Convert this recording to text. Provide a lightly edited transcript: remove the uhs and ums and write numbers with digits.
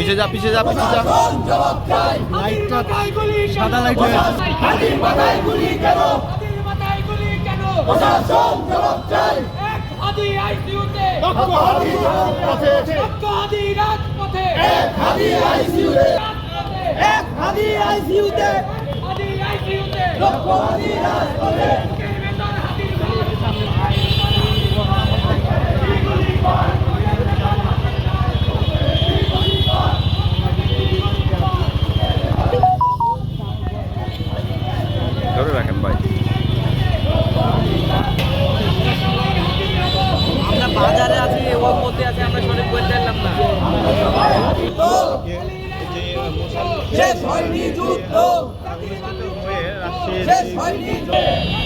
পিছে যা পিছে যা পিছে যা। লাইটটা সাদা লাইট হয়ে আছে। হাতির মাথায় গুলি কেন? হাতির মাথায় গুলি কেন? প্রশাসন জবাব চাই। এক হাতি আইসিইউতে, লক্ষ হাতি রাজপথে, লক্ষ হাতি রাজপথে, এক হাতি আইসিইউতে, এক হাতি আইসিইউতে, হাতি আইসিইউতে, লক্ষ হাতি রাজপথে। ধরে রাখেন ভাই। আমরা বাজারে আছি, ওর মধ্যে আছি, আমরা সঠিক বলতে পারলাম না। শেষ হয়নি যুদ্ধ, শেষ হয়নি যুদ্ধ।